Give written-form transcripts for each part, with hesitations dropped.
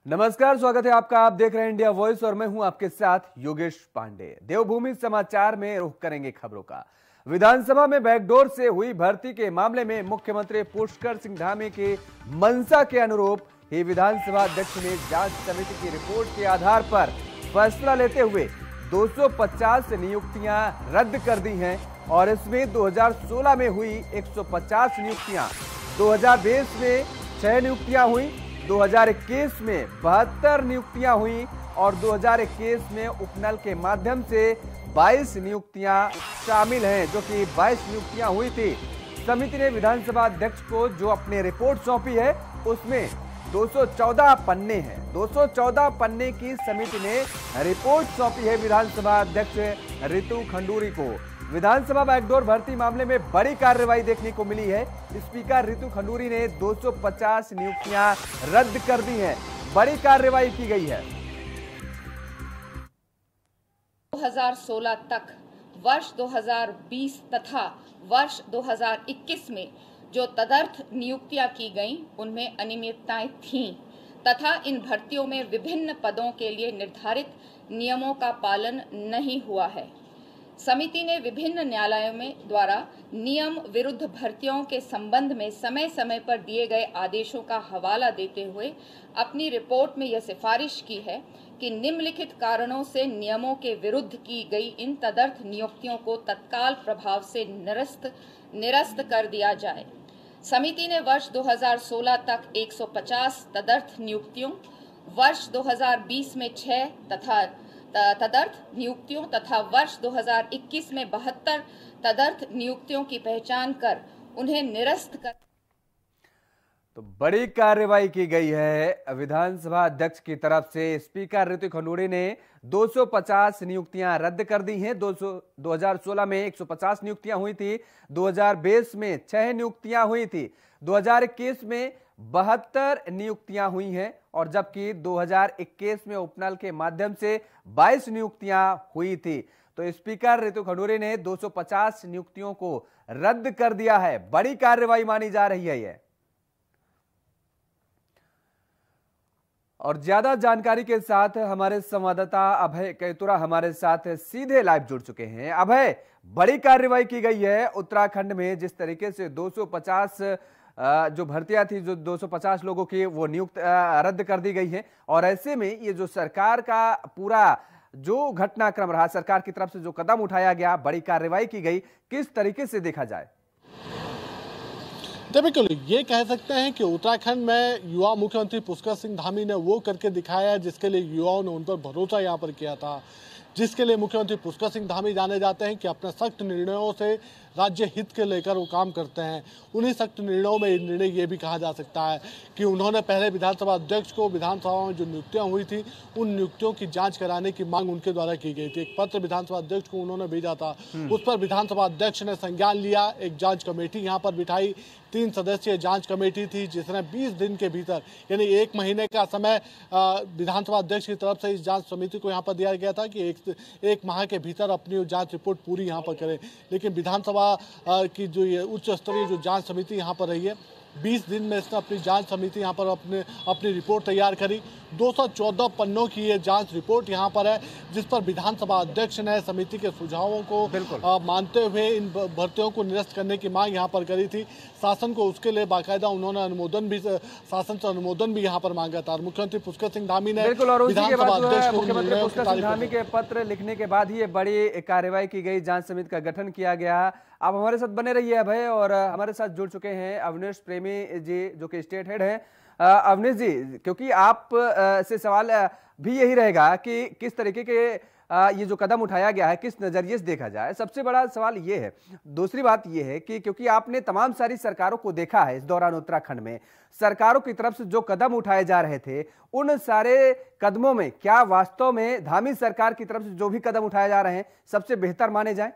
नमस्कार, स्वागत है आपका। आप देख रहे हैं इंडिया वॉइस और मैं हूं आपके साथ योगेश पांडे। देवभूमि समाचार में रुख करेंगे खबरों का। विधानसभा में बैकडोर से हुई भर्ती के मामले में मुख्यमंत्री पुष्कर सिंह धामी की मंशा के अनुरूप ही विधानसभा अध्यक्ष ने जांच समिति की रिपोर्ट के आधार पर फैसला लेते हुए 250 नियुक्तियां रद्द कर दी हैं और इसमें 2016 में हुई 150 नियुक्तियां, 2020 में 6 नियुक्तियां हुई, 2021 में 72 नियुक्तियां हुई और 2021 में उपनल के माध्यम से 22 नियुक्तियां शामिल हैं, जो कि 22 नियुक्तियां हुई थी। समिति ने विधानसभा अध्यक्ष को जो अपनी रिपोर्ट सौंपी है उसमें 214 पन्ने हैं। 214 पन्ने की समिति ने रिपोर्ट सौंपी है विधानसभा अध्यक्ष रितु खंडूरी को। विधानसभा बैकडोर भर्ती मामले में बड़ी कार्रवाई देखने को मिली है। स्पीकर रितु खंडूरी ने 250 नियुक्तियां रद्द कर दी हैं। बड़ी कार्रवाई की गई है। 2016 तक वर्ष 2020 तथा वर्ष 2021 में जो तदर्थ नियुक्तियां की गईं उनमें अनियमितताएं थीं तथा इन भर्तियों में विभिन्न पदों के लिए निर्धारित नियमों का पालन नहीं हुआ है। समिति ने विभिन्न न्यायालयों में द्वारा नियम विरुद्ध भर्तियों के संबंध में समय समय पर दिए गए आदेशों का हवाला देते हुए अपनी रिपोर्ट में यह सिफारिश की है कि निम्नलिखित कारणों से नियमों के विरुद्ध की गई इन तदर्थ नियुक्तियों को तत्काल प्रभाव से निरस्त कर दिया जाए। समिति ने वर्ष 2016 तक 150 तदर्थ नियुक्तियों, वर्ष 2020 में 6 तथा तदर्थ नियुक्तियों तथा वर्ष 2021 में 72 तदर्थ नियुक्तियों की पहचान कर उन्हें निरस्त कर। तो बड़ी कार्रवाई की गई है विधानसभा अध्यक्ष की तरफ से। स्पीकर रितु खंडूरी ने 250 नियुक्तियां रद्द कर दी हैं। 2016 में 150 नियुक्तियां हुई थी, 2020 में 6 नियुक्तियां हुई थी, 2021 में 72 नियुक्तियां हुई हैं और जबकि 2021 में उपनल के माध्यम से 22 नियुक्तियां हुई थी। तो स्पीकर रितु खंडूरी ने 250 नियुक्तियों को रद्द कर दिया है। बड़ी कार्रवाई मानी जा रही है यह। और ज्यादा जानकारी के साथ हमारे संवाददाता अभय कैतुरा हमारे साथ सीधे लाइव जुड़ चुके हैं। अभय, बड़ी कार्रवाई की गई है उत्तराखंड में। जिस तरीके से 250 जो भर्तियां थी, जो 250 लोगों की, वो नियुक्त रद्द कर दी गई है और ऐसे में ये जो सरकार का पूरा जो घटनाक्रम रहा, सरकार की तरफ से जो कदम उठाया गया, बड़ी कार्रवाई की गई, किस तरीके से देखा जाए? बिल्कुल, ये कह सकते हैं कि उत्तराखंड में युवा मुख्यमंत्री पुष्कर सिंह धामी ने वो करके दिखाया जिसके लिए युवाओं ने उन पर भरोसा यहाँ पर किया था, जिसके लिए मुख्यमंत्री पुष्कर सिंह धामी जाने जाते हैं कि अपने सख्त निर्णयों से राज्य हित के लेकर वो काम करते हैं। उन्हीं सख्त निर्णयों में निर्णय ये भी कहा जा सकता है कि उन्होंने पहले विधानसभा अध्यक्ष को विधानसभा में जो नियुक्तियां हुई थी उन नियुक्तियों की जांच कराने की मांग उनके द्वारा की गई थी। एक पत्र विधानसभा अध्यक्ष को उन्होंने भेजा था, उस पर विधानसभा अध्यक्ष ने संज्ञान लिया। एक जांच कमेटी यहाँ पर बिठाई, 3 सदस्यीय जांच कमेटी थी जिसने 20 दिन के भीतर यानी 1 महीने का समय विधानसभा अध्यक्ष की तरफ से इस जांच समिति को यहाँ पर दिया गया था कि एक माह के भीतर अपनी जांच रिपोर्ट पूरी यहाँ पर करें। लेकिन विधानसभा की जो ये उच्च स्तरीय जो जांच समिति यहाँ पर रही है, 20 दिन में इसने अपनी जांच समिति यहाँ पर अपनी रिपोर्ट तैयार करी। 214 पन्नों की ये जांच रिपोर्ट यहाँ पर है, जिस पर विधानसभा अध्यक्ष ने समिति के सुझावों को मानते हुए इन भर्तियों को निरस्त करने की मांग यहाँ पर करी थी। शासन को उसके लिए बाकायदा उन्होंने शासन से अनुमोदन भी यहाँ पर मांगा था। मुख्यमंत्री पुष्कर सिंह धामी ने विधानसभा अध्यक्ष मुख्यमंत्री पुष्कर सिंह धामी के पत्र लिखने के बाद ही ये बड़ी कार्रवाई की गई, जांच समिति का गठन किया गया। आप हमारे साथ बने रहिए अभय, और हमारे साथ जुड़ चुके हैं अवनीश प्रेमी जी, जो कि स्टेट हेड हैं। अवनीश जी, क्योंकि आप से सवाल भी यही रहेगा कि किस तरीके के ये जो कदम उठाया गया है, किस नजरिए से देखा जाए, सबसे बड़ा सवाल ये है। दूसरी बात ये है कि क्योंकि आपने तमाम सारी सरकारों को देखा है इस दौरान, उत्तराखंड में सरकारों की तरफ से जो कदम उठाए जा रहे थे, उन सारे कदमों में क्या वास्तव में धामी सरकार की तरफ से जो भी कदम उठाए जा रहे हैं सबसे बेहतर माने जाए?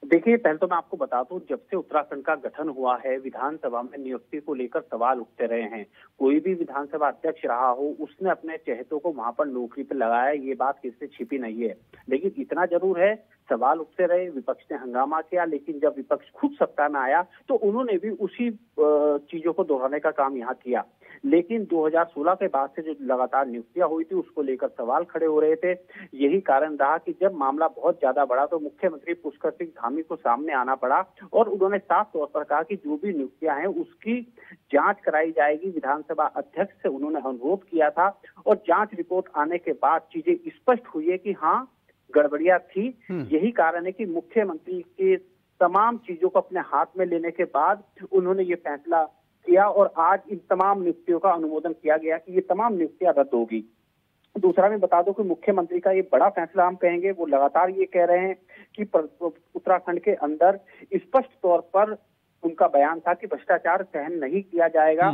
देखिए, पहले तो मैं आपको बता दूं, जब से उत्तराखंड का गठन हुआ है, विधानसभा में नियुक्ति को लेकर सवाल उठते रहे हैं। कोई भी विधानसभा अध्यक्ष रहा हो, उसने अपने चहेतों को वहां पर नौकरी पर लगाया, ये बात किससे छिपी नहीं है। लेकिन इतना जरूर है, सवाल उठते रहे, विपक्ष ने हंगामा किया, लेकिन जब विपक्ष खुद सत्ता में आया तो उन्होंने भी उसी चीजों को दोहराने का काम यहाँ किया। लेकिन 2016 के बाद से जो लगातार नियुक्तियां हुई थी उसको लेकर सवाल खड़े हो रहे थे। यही कारण रहा कि जब मामला बहुत ज्यादा बढ़ा तो मुख्यमंत्री पुष्कर सिंह धामी को सामने आना पड़ा और उन्होंने साफ तौर पर कहा कि जो भी नियुक्तियां हैं उसकी जांच कराई जाएगी। विधानसभा अध्यक्ष से उन्होंने अनुरोध किया था और जांच रिपोर्ट आने के बाद चीजें स्पष्ट हुई है कि हाँ, गड़बड़ियां थी। यही कारण है कि मुख्यमंत्री के तमाम चीजों को अपने हाथ में लेने के बाद उन्होंने ये फैसला किया और आज इन तमाम नियुक्तियों का अनुमोदन किया गया कि ये तमाम नियुक्तियां रद्द होगी। दूसरा मैं बता दूं कि मुख्यमंत्री का ये बड़ा फैसला हम कहेंगे, वो लगातार ये कह रहे हैं कि उत्तराखंड के अंदर स्पष्ट तौर पर उनका बयान था कि भ्रष्टाचार सहन नहीं किया जाएगा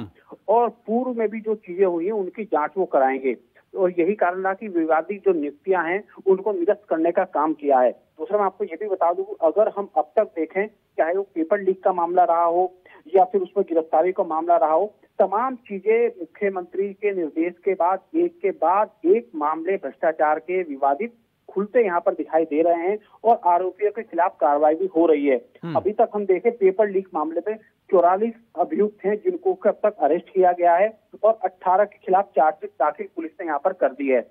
और पूर्व में भी जो चीजें हुई हैं उनकी जांच वो कराएंगे और यही कारण रहा कि विवादित जो नियुक्तियां हैं उनको निरस्त करने का काम किया है। दूसरा मैं आपको ये भी बता दूं, अगर हम अब तक देखें, चाहे वो पेपर लीक का मामला रहा हो या फिर उसमें गिरफ्तारी का मामला रहा हो, तमाम चीजें मुख्यमंत्री के निर्देश के बाद एक मामले भ्रष्टाचार के विवादित खुलते यहाँ पर दिखाई दे रहे हैं और आरोपियों के खिलाफ कार्रवाई भी हो रही है। अभी तक हम देखें पेपर लीक मामले में 44 अभियुक्त हैं जिनको अब तक अरेस्ट किया गया है और 18 के खिलाफ चार्जशीट दाखिल पुलिस ने यहाँ पर कर दी है।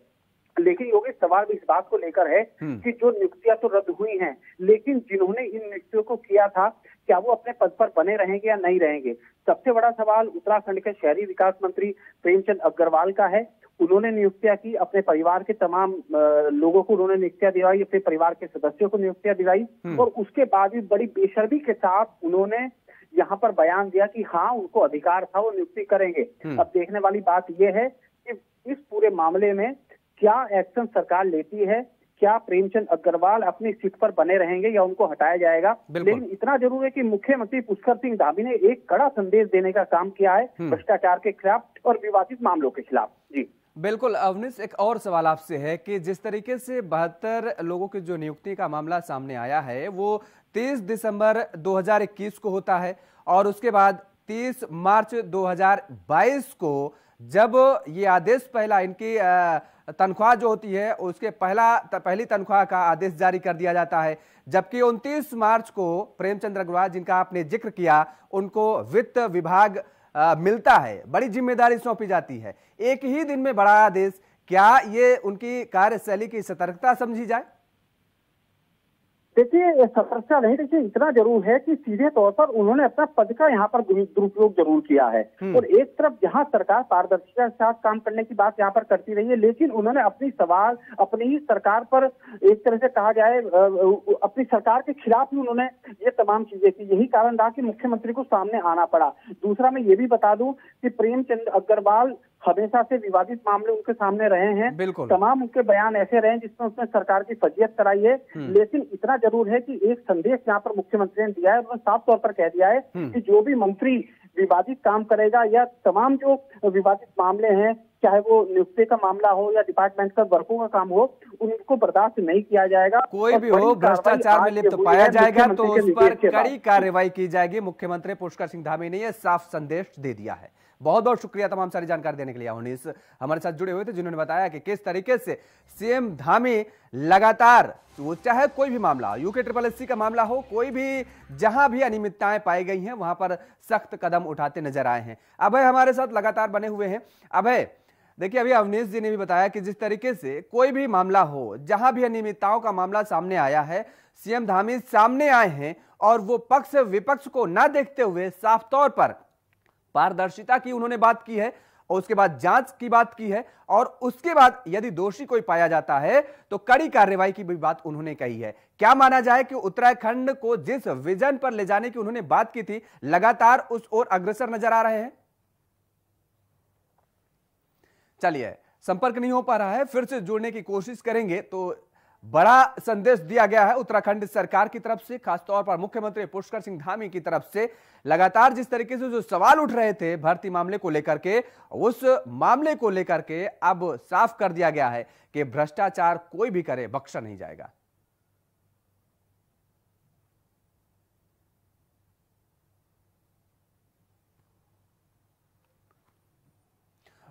लेकिन योगी सवाल भी इस बात को लेकर है कि जो नियुक्तियां तो रद्द हुई हैं, लेकिन जिन्होंने इन नियुक्तियों को किया था क्या वो अपने पद पर बने रहेंगे या नहीं रहेंगे। सबसे बड़ा सवाल उत्तराखंड के शहरी विकास मंत्री प्रेमचंद अग्रवाल का है। उन्होंने नियुक्तियां की, अपने परिवार के तमाम लोगों को उन्होंने नियुक्तियां दिलाई, अपने परिवार के सदस्यों को नियुक्तियां दिलाई और उसके बाद भी बड़ी बेशर्मी के साथ उन्होंने यहाँ पर बयान दिया कि हाँ, उनको अधिकार था, वो नियुक्ति करेंगे। अब देखने वाली बात यह है कि इस पूरे मामले में क्या एक्शन सरकार लेती है, क्या प्रेमचंद अग्रवाल अपनी सीट पर बने रहेंगे या उनको हटाया जाएगा। लेकिन इतना जरूर है कि मुख्यमंत्री पुष्कर सिंह धामी ने एक कड़ा संदेश देने का काम किया है भ्रष्टाचार के खिलाफ और विवादित मामलों के खिलाफ। जी बिल्कुल अवनीश, एक और सवाल आपसे है कि जिस तरीके से 72 लोगों की जो नियुक्ति का मामला सामने आया है वो 30 दिसंबर 2021 को होता है और उसके बाद 30 मार्च 2022 को जब ये आदेश पहला इनकी तनख्वाह जो होती है उसके पहली तनख्वाह का आदेश जारी कर दिया जाता है, जबकि 29 मार्च को प्रेमचंद अग्रवाल जिनका आपने जिक्र किया उनको वित्त विभाग मिलता है, बड़ी जिम्मेदारी सौंपी जाती है। एक ही दिन में बड़ा आदेश, क्या ये उनकी कार्यशैली की सतर्कता समझी जाए? देखिए, सतर्कता नहीं, देखिए इतना जरूर है कि सीधे तौर पर उन्होंने अपना पद का यहाँ पर दुरुपयोग जरूर किया है और एक तरफ जहाँ सरकार पारदर्शिता के साथ काम करने की बात यहाँ पर करती रही है, लेकिन उन्होंने अपनी ही सरकार पर एक तरह से कहा जाए अपनी सरकार के खिलाफ ही उन्होंने ये तमाम चीजें की। यही कारण रहा कि मुख्यमंत्री को सामने आना पड़ा। दूसरा मैं ये भी बता दूं कि प्रेमचंद अग्रवाल हमेशा से विवादित मामले उनके सामने रहे हैं, तमाम उनके बयान ऐसे रहे जिसमें उसने सरकार की फजीयत कराई है। लेकिन इतना जरूर है कि एक संदेश यहाँ पर मुख्यमंत्री ने दिया है, उन्होंने साफ तौर पर कह दिया है कि जो भी मंत्री विवादित काम करेगा या तमाम जो विवादित मामले हैं, चाहे वो नियुक्ति का मामला हो या डिपार्टमेंट का वर्कों का काम हो, उनको बर्दाश्त नहीं किया जाएगा। कोई भी हो भ्रष्टाचार में लिप्त पाया जाएगा तो उस पर कड़ी कार्रवाई की जाएगी। मुख्यमंत्री पुष्कर सिंह धामी ने यह साफ संदेश दे दिया है। बहुत बहुत शुक्रिया तमाम सारी जानकारी देने के लिए अवनीश हमारे साथ जुड़े हुए थे, जिन्होंने बताया कि किस तरीके से सीएम धामी लगातार, वो चाहे कोई भी मामला UKSSC का मामला हो, कोई भी जहां भी अनियमितताएं पाई गई हैं वहां पर सख्त कदम उठाते नजर आए हैं। अभय हमारे साथ लगातार बने हुए हैं। अभय, देखिए अभी अवनीश जी ने भी बताया कि जिस तरीके से कोई भी मामला हो, जहां भी अनियमितताओं का मामला सामने आया है, सीएम धामी सामने आए हैं और वो पक्ष विपक्ष को ना देखते हुए साफ तौर पर पारदर्शिता की उन्होंने बात की है और उसके बाद जांच की बात की है और उसके बाद यदि दोषी कोई पाया जाता है तो कड़ी कार्रवाई की भी बात उन्होंने कही है। क्या माना जाए कि उत्तराखंड को जिस विजन पर ले जाने की उन्होंने बात की थी, लगातार उस ओर अग्रसर नजर आ रहे हैं? चलिए, संपर्क नहीं हो पा रहा है, फिर से जुड़ने की कोशिश करेंगे। तो बड़ा संदेश दिया गया है उत्तराखंड सरकार की तरफ से, खासतौर पर मुख्यमंत्री पुष्कर सिंह धामी की तरफ से। लगातार जिस तरीके से जो सवाल उठ रहे थे भर्ती मामले को लेकर के, उस मामले को लेकर के अब साफ कर दिया गया है कि भ्रष्टाचार कोई भी करे बख्शा नहीं जाएगा।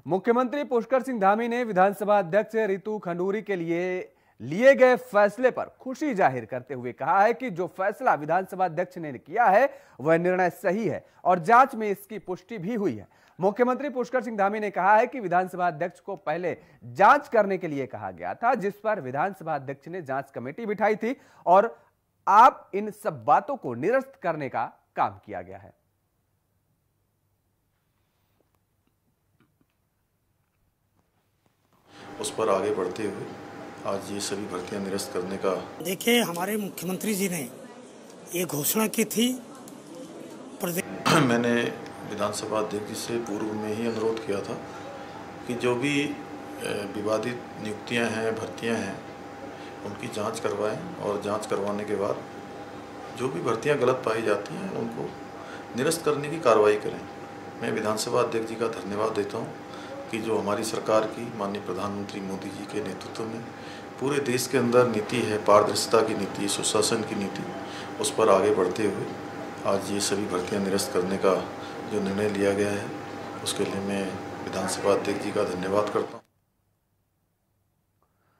मुख्यमंत्री पुष्कर सिंह धामी ने विधानसभा अध्यक्ष रितु खंडूरी के लिए गए फैसले पर खुशी जाहिर करते हुए कहा है कि जो फैसला विधानसभा अध्यक्ष ने किया है वह निर्णय सही है और जांच में इसकी पुष्टि भी हुई है। मुख्यमंत्री पुष्कर सिंह धामी ने कहा है कि विधानसभा अध्यक्ष को पहले जांच करने के लिए कहा गया था, जिस पर विधानसभा अध्यक्ष ने जांच कमेटी बिठाई थी और आप इन सब बातों को निरस्त करने का काम किया गया है। उस पर आगे बढ़ते हुए आज ये सभी भर्तियां निरस्त करने का। देखिए, हमारे मुख्यमंत्री जी ने ये घोषणा की थी। मैंने विधानसभा अध्यक्ष जी से पूर्व में ही अनुरोध किया था कि जो भी विवादित नियुक्तियां हैं, भर्तियां हैं, उनकी जांच करवाएं और जांच करवाने के बाद जो भी भर्तियां गलत पाई जाती हैं उनको निरस्त करने की कार्रवाई करें। मैं विधानसभा अध्यक्ष जी का धन्यवाद देता हूं कि जो हमारी सरकार की माननीय प्रधानमंत्री मोदी जी के नेतृत्व में पूरे देश के अंदर नीति है, पारदर्शिता की नीति, सुशासन की नीति, उस पर आगे बढ़ते हुए आज ये सभी भर्तियां निरस्त करने का जो निर्णय लिया गया है, उसके लिए मैं विधानसभा अध्यक्ष जी का धन्यवाद करता हूं।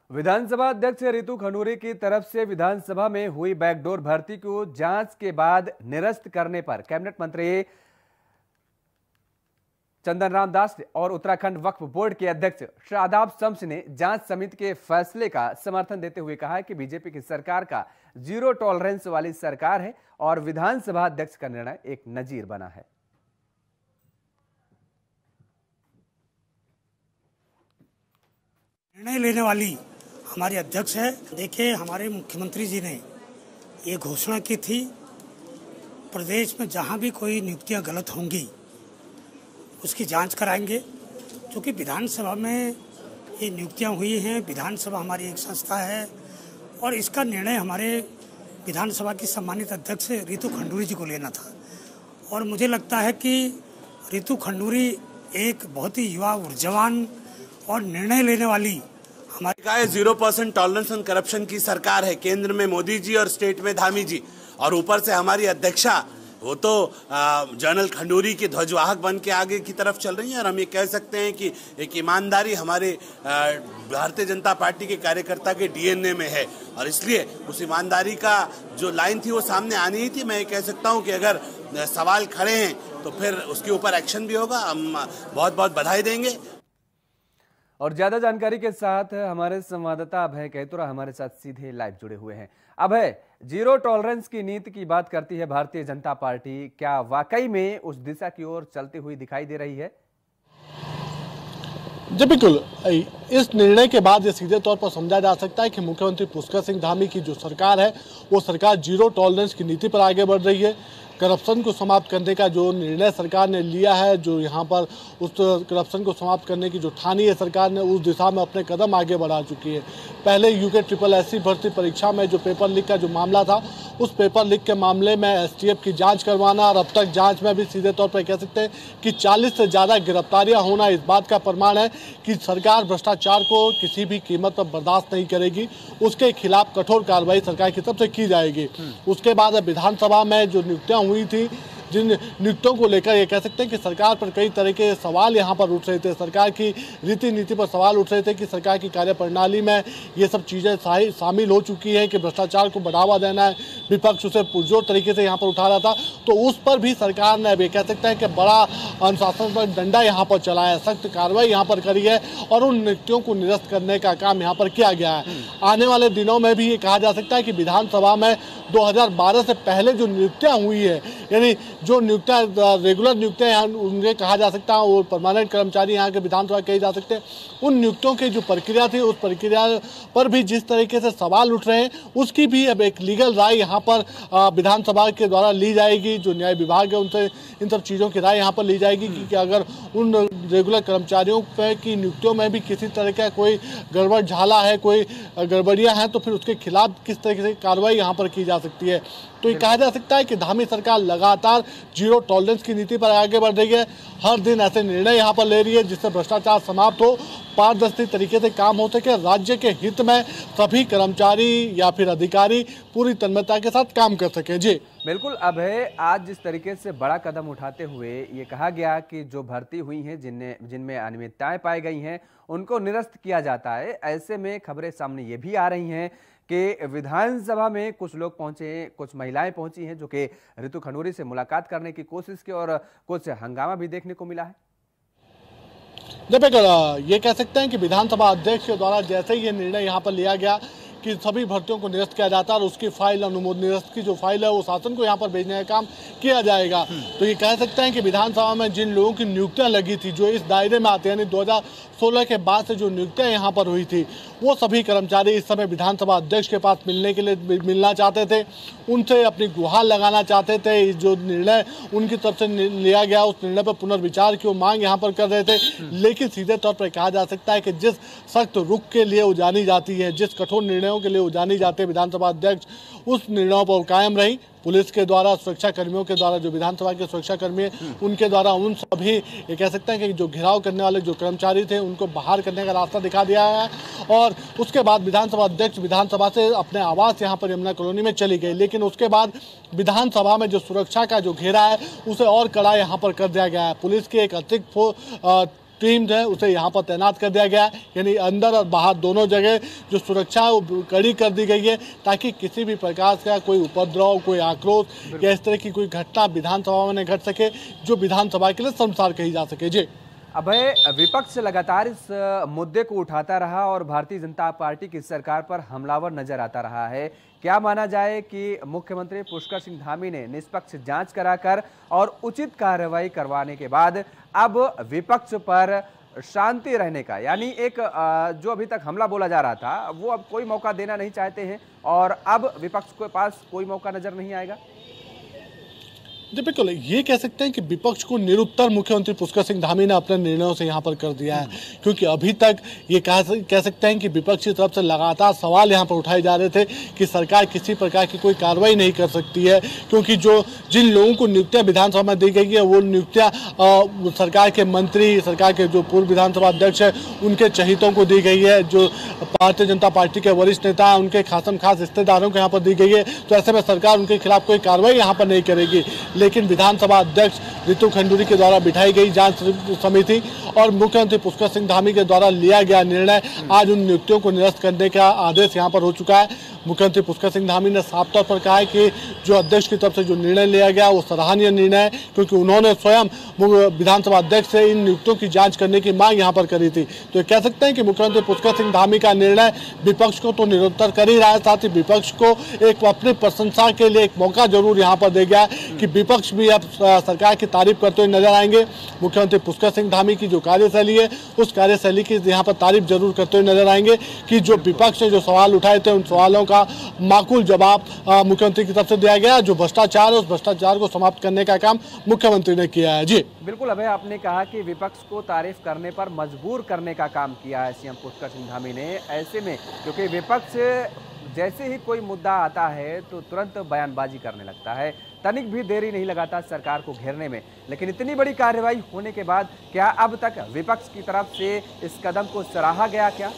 विधानसभा अध्यक्ष रितु खंडूरी की तरफ से विधानसभा में हुई बैकडोर भर्ती को जांच के बाद निरस्त करने पर कैबिनेट मंत्री चंदन राम दास और उत्तराखंड वक्फ बोर्ड के अध्यक्ष शादाब शम्स ने जांच समिति के फैसले का समर्थन देते हुए कहा है कि बीजेपी की सरकार का जीरो टॉलरेंस वाली सरकार है और विधानसभा अध्यक्ष का निर्णय एक नजीर बना है। निर्णय लेने वाली हमारी अध्यक्ष है। देखिए, हमारे मुख्यमंत्री जी ने ये घोषणा की थी, प्रदेश में जहां भी कोई नियुक्तियां गलत होंगी उसकी जांच कराएंगे, क्योंकि विधानसभा में ये नियुक्तियां हुई हैं। विधानसभा हमारी एक संस्था है और इसका निर्णय हमारे विधानसभा की सम्मानित अध्यक्ष रितु खंडूरी जी को लेना था। और मुझे लगता है कि रितु खंडूरी एक बहुत ही युवा, ऊर्जावान और निर्णय लेने वाली हमारी 0% टॉलरेंस ऑन करप्शन की सरकार है। केंद्र में मोदी जी और स्टेट में धामी जी, और ऊपर से हमारी अध्यक्षा, वो तो जनरल खंडूरी की ध्वजवाहक बन के आगे की तरफ चल रही है। और हम ये कह सकते हैं कि एक ईमानदारी हमारे भारतीय जनता पार्टी के कार्यकर्ता के डीएनए में है, और इसलिए उस ईमानदारी का जो लाइन थी वो सामने आनी ही थी। मैं ये कह सकता हूँ कि अगर सवाल खड़े हैं तो फिर उसके ऊपर एक्शन भी होगा। हम बहुत बहुत बधाई देंगे। और ज्यादा जानकारी के साथ हमारे संवाददाता अभय कैतुरा हमारे साथ सीधे लाइव जुड़े हुए हैं। अभय, जीरो टॉलरेंस की नीति की बात करती है भारतीय जनता पार्टी, क्या वाकई में उस दिशा की ओर चलती हुई दिखाई दे रही है? जी बिल्कुल, इस निर्णय के बाद ये सीधे तौर पर समझा जा सकता है कि मुख्यमंत्री पुष्कर सिंह धामी की जो सरकार है वो सरकार जीरो टॉलरेंस की नीति पर आगे बढ़ रही है। करप्शन को समाप्त करने का जो निर्णय सरकार ने लिया है, जो यहाँ पर उस करप्शन को समाप्त करने की जो ठानी है सरकार ने, उस दिशा में अपने कदम आगे बढ़ा चुकी है। पहले यूके SSSC भर्ती परीक्षा में जो पेपर लीक का जो मामला था, उस पेपर लीक के मामले में STF की जांच करवाना, और अब तक जांच में भी सीधे तौर पर कह सकते हैं कि 40 से ज़्यादा गिरफ्तारियां होना इस बात का प्रमाण है कि सरकार भ्रष्टाचार को किसी भी कीमत पर बर्दाश्त नहीं करेगी। उसके खिलाफ कठोर कार्रवाई सरकार की तरफ से की जाएगी। उसके बाद विधानसभा में जो नियुक्तियां हुई थी, जिन नियुक्तियों को लेकर ये कह सकते हैं कि सरकार पर कई तरह के सवाल यहाँ पर उठ रहे थे, सरकार की रीति नीति पर सवाल उठ रहे थे कि सरकार की कार्यप्रणाली में ये सब चीज़ें शामिल हो चुकी है कि भ्रष्टाचार को बढ़ावा देना है। विपक्ष उसे पुरजोर तरीके से यहाँ पर उठा रहा था, तो उस पर भी सरकार ने अब ये कह सकते हैं कि बड़ा अनुशासन पर डंडा यहाँ पर चलाया, सख्त कार्रवाई यहाँ पर करी है और उन नियुक्तियों को निरस्त करने का काम यहाँ पर किया गया है। आने वाले दिनों में भी ये कहा जा सकता है कि विधानसभा में 2012 से पहले जो नियुक्तियाँ हुई है, यानी जो नियुक्तियाँ रेगुलर नियुक्तियाँ यहाँ उनके कहा जा सकता है, वो परमानेंट कर्मचारी यहाँ के विधानसभा कहे जा सकते हैं, उन नियुक्तियों की जो प्रक्रिया थी, उस प्रक्रिया पर भी जिस तरीके से सवाल उठ रहे हैं, उसकी भी अब एक लीगल राय यहाँ पर विधानसभा के द्वारा ली जाएगी। जो न्याय विभाग है उनसे इन सब चीज़ों की राय यहाँ पर ली जाएगी कि अगर उन रेगुलर कर्मचारियों की नियुक्तियों में भी किसी तरह का कोई गड़बड़ झाला है, कोई गड़बड़ियाँ हैं, तो फिर उसके खिलाफ किस तरीके से कार्रवाई यहाँ पर की जा सकती है। तो ये कहा जा सकता है कि धामी सरकार लगातार जीरो टॉलरेंस की नीति पर आगे बढ़ रही है। हर दिन ऐसे निर्णय यहाँ पर ले रही है जिससे भ्रष्टाचार समाप्त हो, पारदर्शी तरीके से काम हो सके, राज्य के हित में सभी कर्मचारी या फिर अधिकारी पूरी तन्मयता के साथ काम कर सके। जी बिल्कुल अभय, आज जिस तरीके से बड़ा कदम उठाते हुए ये कहा गया कि जो भर्ती हुई हैं, जिनमें अनियमितताएं पाई गई हैं, उनको निरस्त किया जाता है, ऐसे में खबरें सामने ये भी आ रही हैं कि विधानसभा में कुछ लोग पहुंचे, कुछ महिलाएं पहुंची हैं जो कि रितु खंडूरी से मुलाकात करने की कोशिश की और कुछ हंगामा भी देखने को मिला है। जब ये कह सकते हैं कि विधानसभा अध्यक्ष के द्वारा जैसे ही ये निर्णय यहाँ पर लिया गया कि सभी भर्तियों को निरस्त किया जाता है और उसकी फाइल अनुमोदन निरस्त की जो फाइल है वो शासन को यहाँ पर भेजने का काम किया जाएगा, तो ये कह सकते हैं कि विधानसभा में जिन लोगों की नियुक्तियां लगी थी जो इस दायरे में आते हैं, यानी 2016 के बाद से जो नियुक्तियां यहाँ पर हुई थी, वो सभी कर्मचारी इस समय विधानसभा अध्यक्ष के पास मिलना चाहते थे, उनसे अपनी गुहार लगाना चाहते थे। जो निर्णय उनकी तरफ से लिया गया उस निर्णय पर पुनर्विचार की मांग यहाँ पर कर रहे थे, लेकिन सीधे तौर पर कहा जा सकता है कि जिस सख्त रुख के लिए वो जानी जाती है, जिस कठोर निर्णयों के लिए वो जानी जाती है विधानसभा अध्यक्ष, उस निर्णयों पर कायम रही। पुलिस के द्वारा, सुरक्षा कर्मियों के द्वारा, जो विधानसभा के सुरक्षा कर्मी हैं उनके द्वारा उन सभी ये कह सकते हैं कि जो घेराव करने वाले जो कर्मचारी थे उनको बाहर करने का रास्ता दिखा दिया है और उसके बाद विधानसभा अध्यक्ष विधानसभा से अपने आवास यहाँ पर यमुना कॉलोनी में चली गई। लेकिन उसके बाद विधानसभा में जो सुरक्षा का जो घेरा है उसे और कड़ा यहाँ पर कर दिया गया है। पुलिस की एक अतिरिक्त टीम है उसे यहाँ पर तैनात कर दिया गया है, यानी अंदर और बाहर दोनों जगह जो सुरक्षा है वो कड़ी कर दी गई है ताकि किसी भी प्रकार का कोई उपद्रव, कोई आक्रोश या इस तरह की कोई घटना विधानसभा में न घट सके जो विधानसभा के लिए शर्मसार कही जा सके। जी अभय, विपक्ष लगातार इस मुद्दे को उठाता रहा और भारतीय जनता पार्टी की सरकार पर हमलावर नजर आता रहा है। क्या माना जाए कि मुख्यमंत्री पुष्कर सिंह धामी ने निष्पक्ष जांच कराकर और उचित कार्रवाई करवाने के बाद अब विपक्ष पर शांति रहने का, यानी एक जो अभी तक हमला बोला जा रहा था वो अब कोई मौका देना नहीं चाहते हैं और अब विपक्ष के पास कोई मौका नजर नहीं आएगा? जी बिल्कुल, ये कह सकते हैं कि विपक्ष को निरुत्तर मुख्यमंत्री पुष्कर सिंह धामी ने अपने निर्णयों से यहाँ पर कर दिया है, क्योंकि अभी तक ये कह सकते हैं कि विपक्ष की तरफ से लगातार सवाल यहाँ पर उठाए जा रहे थे कि सरकार किसी प्रकार की कोई कार्रवाई नहीं कर सकती है, क्योंकि जिन लोगों को नियुक्तियाँ विधानसभा में दी गई है वो नियुक्तियाँ सरकार के मंत्री, सरकार के जो पूर्व विधानसभा अध्यक्ष है उनके चहितों को दी गई है, जो भारतीय जनता पार्टी के वरिष्ठ नेता हैं उनके खास रिश्तेदारों को यहाँ पर दी गई है। तो ऐसे में सरकार उनके खिलाफ कोई कार्रवाई यहाँ पर नहीं करेगी, लेकिन विधानसभा अध्यक्ष रितु खंडूरी के द्वारा बिठाई गई जांच समिति और मुख्यमंत्री पुष्कर सिंह धामी के द्वारा लिया गया निर्णय, आज उन नियुक्तियों को निरस्त करने का आदेश यहां पर हो चुका है। मुख्यमंत्री पुष्कर सिंह धामी ने साफ तौर पर कहा है कि जो अध्यक्ष की तरफ से जो निर्णय लिया गया वो सराहनीय निर्णय है, क्योंकि उन्होंने स्वयं विधानसभा अध्यक्ष से इन नियुक्तियों की जांच करने की मांग यहां पर करी थी। तो कह सकते हैं कि मुख्यमंत्री पुष्कर सिंह धामी का निर्णय विपक्ष को तो निरुत्तर कर ही रहा है, साथ ही विपक्ष को एक अपनी प्रशंसा के लिए एक मौका जरूर यहाँ पर दे गया है कि विपक्ष भी अब सरकार की तारीफ करते हुए नजर आएंगे। मुख्यमंत्री पुष्कर सिंह धामी की जो कार्यशैली है उस कार्यशैली की यहाँ पर तारीफ जरूर करते हुए नजर आएंगे कि जो विपक्ष ने जो सवाल उठाए थे उन सवालों का माकूल जवाब मुख्यमंत्री की तरफ से दिया गया। जो भ्रष्टाचार है उस भ्रष्टाचार को समाप्त करने का काम मुख्यमंत्री ने किया है। जी बिल्कुल अभय, आपने कहा कि विपक्ष को तारीफ करने पर मजबूर करने का काम किया है सीएम पुष्कर सिंह धामी ने। ऐसे में क्योंकि विपक्ष जैसे ही कोई मुद्दा आता है तो तुरंत बयानबाजी करने लगता है, तनिक भी देरी नहीं लगाता सरकार को घेरने में, लेकिन इतनी बड़ी कार्रवाई होने के बाद क्या अब तक विपक्ष की तरफ से इस कदम को सराहा गया क्या?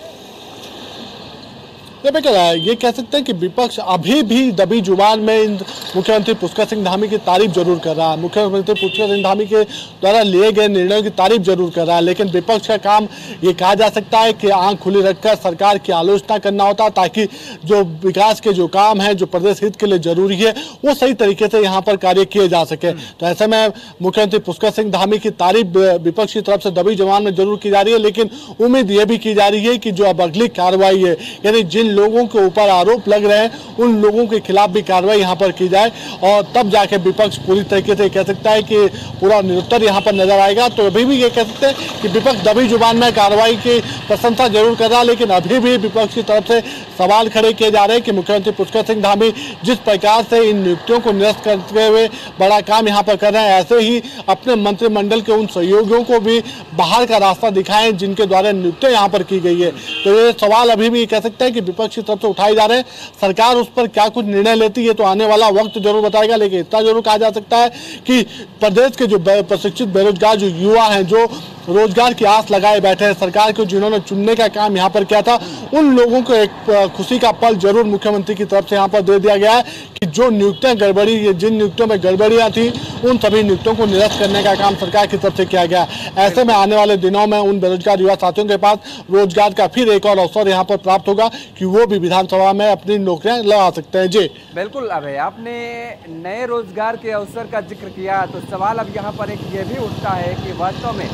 ये कह सकते हैं कि विपक्ष अभी भी दबी जुबान में मुख्यमंत्री पुष्कर सिंह धामी की तारीफ जरूर कर रहा है, मुख्यमंत्री पुष्कर सिंह धामी के द्वारा लिए गए निर्णयों की तारीफ जरूर कर रहा है, लेकिन विपक्ष का काम ये कहा जा सकता है कि आंख खुली रखकर सरकार की आलोचना करना होता है, ताकि जो विकास के जो काम है, जो प्रदेश हित के लिए जरूरी है, वो सही तरीके से यहाँ पर कार्य किए जा सके। तो ऐसे में मुख्यमंत्री पुष्कर सिंह धामी की तारीफ विपक्ष की तरफ से दबी जुबान में जरूर की जा रही है, लेकिन उम्मीद ये भी की जा रही है कि जो अब अगली कार्रवाई है, यानी जिन लोगों के ऊपर आरोप लग रहे हैं उन लोगों के खिलाफ भी कार्रवाई यहां पर की जाए और तब जाके विपक्ष पूरी तरीके से कह सकता है कि पूरा निरुत्तर यहां पर नजर आएगा। तो अभी भी ये कह सकते हैं कि विपक्ष दबी जुबान में कार्रवाई की प्रशंसा जरूर कर रहा है, लेकिन अभी भी विपक्ष की तरफ से सवाल खड़े किए जा रहे हैं कि मुख्यमंत्री पुष्कर सिंह धामी जिस प्रकार से इन नियुक्तियों को निरस्त करते हुए बड़ा काम यहाँ पर कर रहे हैं, ऐसे ही अपने मंत्रिमंडल के उन सहयोगियों को भी बाहर का रास्ता दिखाएं जिनके द्वारा नियुक्तियां यहाँ पर की गई है। तो ये सवाल अभी भी कह सकते हैं कि विपक्ष की तरफ से उठाए जा रहे हैं। सरकार उस पर क्या कुछ निर्णय लेती है तो आने वाला वक्त जरूर बताएगा, लेकिन इतना जरूर कहा जा सकता है कि प्रदेश के जो प्रशिक्षित बेरोजगार जो युवा हैं, जो रोजगार की आस लगाए बैठे हैं सरकार को, जिन्होंने चुनने का काम यहाँ पर किया था, उन लोगों को एक खुशी का पल जरूर मुख्यमंत्री की तरफ से यहाँ पर दे दिया गया है कि जो नियुक्तियां गड़बड़ी, जिन नियुक्तियों में गड़बड़ियां थी उन सभी नियुक्तियों को निरस्त करने का काम सरकार की तरफ से किया गया। ऐसे में आने वाले दिनों में उन बेरोजगार युवा साथियों के पास रोजगार का फिर एक और अवसर यहाँ पर प्राप्त होगा कि वो भी विधानसभा में अपनी नौकरियां लगा सकते हैं। जी बिल्कुल अभय, आपने नए रोजगार के अवसर का जिक्र किया तो सवाल अब यहाँ पर एक ये भी उठता है कि वास्तव में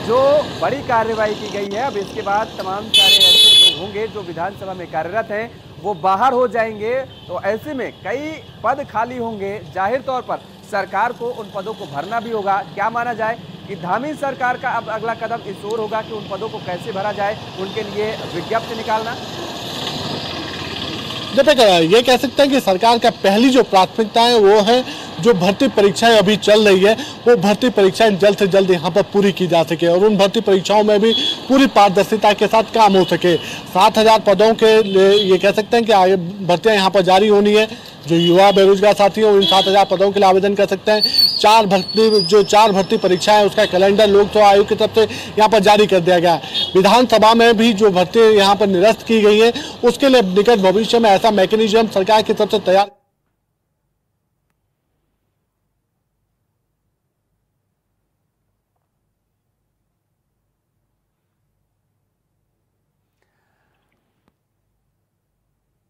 जो बड़ी कार्रवाई की गई है, अब इसके बाद तमाम सारे ऐसे लोग होंगे जो विधानसभा में कार्यरत हैं वो बाहर हो जाएंगे। तो ऐसे में कई पद खाली होंगे, जाहिर तौर पर सरकार को उन पदों को भरना भी होगा। क्या माना जाए कि धामी सरकार का अब अगला कदम इस ओर होगा कि उन पदों को कैसे भरा जाए, उनके लिए विज्ञप्ति निकालना। जब तक ये कह सकते हैं कि सरकार का पहली जो प्राथमिकता है वो है जो भर्ती परीक्षाएं अभी चल रही है वो भर्ती परीक्षाएं जल्द से जल्द यहाँ पर पूरी की जा सके और उन भर्ती परीक्षाओं में भी पूरी पारदर्शिता के साथ काम हो सके। 7,000 पदों के ये कह सकते हैं कि भर्तियां यहाँ पर जारी होनी है। जो युवा बेरोजगार साथी हैं इन 7,000 पदों के लिए आवेदन कर सकते हैं। 4 भर्ती परीक्षाएं है उसका कैलेंडर लोक सेवा आयोग की तरफ से यहाँ पर जारी कर दिया गया है। विधानसभा में भी जो भर्ती यहाँ पर निरस्त की गई है उसके लिए निकट भविष्य में ऐसा मैकेनिज्म सरकार की तरफ से तैयार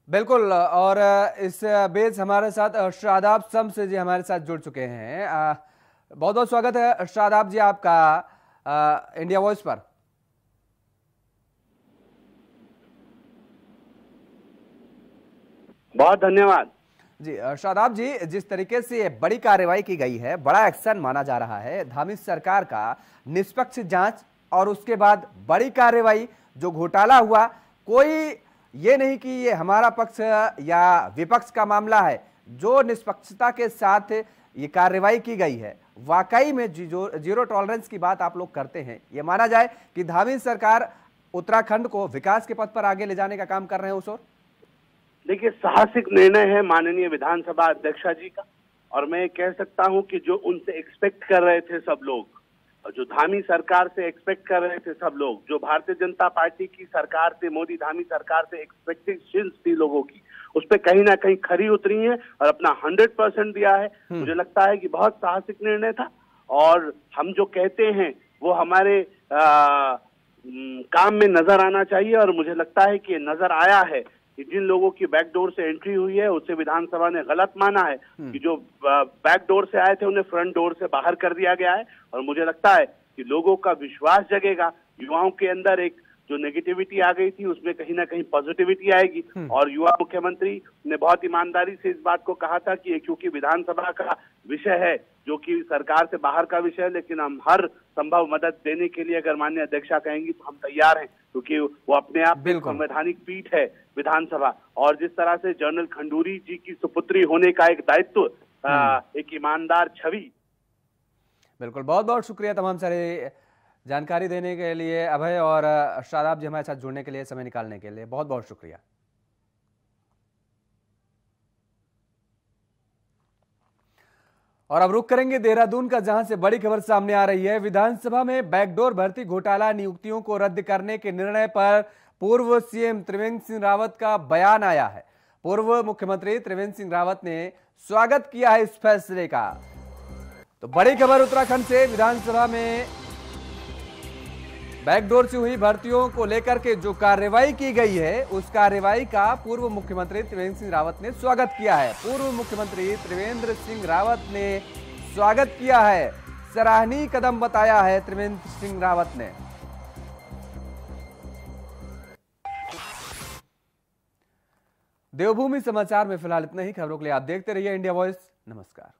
बिल्कुल। और इस बेस हमारे साथ शादाब शम्स जी हमारे साथ जुड़ चुके हैं। बहुत बहुत स्वागत है शादाब जी आपका इंडिया वॉइस पर। बहुत धन्यवाद जी। शादाब जी, जिस तरीके से ये बड़ी कार्रवाई की गई है, बड़ा एक्शन माना जा रहा है धामी सरकार का, निष्पक्ष जांच और उसके बाद बड़ी कार्रवाई, जो घोटाला हुआ, कोई ये नहीं कि ये हमारा पक्ष या विपक्ष का मामला है, जो निष्पक्षता के साथ ये कार्रवाई की गई है, वाकई में जीरो टॉलरेंस की बात आप लोग करते हैं। ये माना जाए कि धामी सरकार उत्तराखंड को विकास के पथ पर आगे ले जाने का काम कर रहे हैं उस ओर। देखिए, साहसिक निर्णय है माननीय विधानसभा अध्यक्षा जी का, और मैं कह सकता हूं कि जो उनसे एक्सपेक्ट कर रहे थे सब लोग, जो धामी सरकार से एक्सपेक्ट कर रहे थे सब लोग, जो भारतीय जनता पार्टी की सरकार से, मोदी धामी सरकार से एक्सपेक्टेशंस थी लोगों की, उस पर कहीं ना कहीं खरी उतरी है और अपना 100% दिया है। मुझे लगता है कि बहुत साहसिक निर्णय था और हम जो कहते हैं वो हमारे काम में नजर आना चाहिए, और मुझे लगता है कि नजर आया है कि जिन लोगों की बैकडोर से एंट्री हुई है उसे विधानसभा ने गलत माना है कि जो बैकडोर से आए थे उन्हें फ्रंट डोर से बाहर कर दिया गया है। और मुझे लगता है कि लोगों का विश्वास जगेगा, युवाओं के अंदर एक जो नेगेटिविटी आ गई थी उसमें कहीं ना कहीं पॉजिटिविटी आएगी। और युवा मुख्यमंत्री ने बहुत ईमानदारी से इस बात को कहा था कि क्योंकि विधानसभा का विषय है, जो कि सरकार से बाहर का विषय है, लेकिन हम हर संभव मदद देने के लिए अगर माननीय अध्यक्षा कहेंगी तो हम तैयार हैं, क्योंकि वो अपने आप में संवैधानिक पीठ है विधानसभा। और जिस तरह से जनरल खंडूरी जी की सुपुत्री होने का एक दायित्व, एक ईमानदार छवि। बिल्कुल, बहुत बहुत शुक्रिया तमाम सारे जानकारी देने के लिए अभय और शादाब जी, हमारे साथ जुड़ने के लिए, समय निकालने के लिए बहुत बहुत शुक्रिया। और अब रुक करेंगे देहरादून का, जहां से बड़ी खबर सामने आ रही है। विधानसभा में बैकडोर भर्ती घोटाला नियुक्तियों को रद्द करने के निर्णय पर पूर्व सीएम त्रिवेंद्र सिंह रावत का बयान आया है। पूर्व मुख्यमंत्री त्रिवेंद्र सिंह रावत ने स्वागत किया है इस फैसले का। तो बड़ी खबर उत्तराखंड से, विधानसभा में बैकडोर से हुई भर्तियों को लेकर के जो कार्रवाई की गई है, उस कार्रवाई का पूर्व मुख्यमंत्री त्रिवेंद्र सिंह रावत ने स्वागत किया है। पूर्व मुख्यमंत्री त्रिवेंद्र सिंह रावत ने स्वागत किया है, सराहनीय कदम बताया है त्रिवेंद्र सिंह रावत ने। देवभूमि समाचार में फिलहाल इतना ही। खबरों के लिए आप देखते रहिए इंडिया वॉइस। नमस्कार।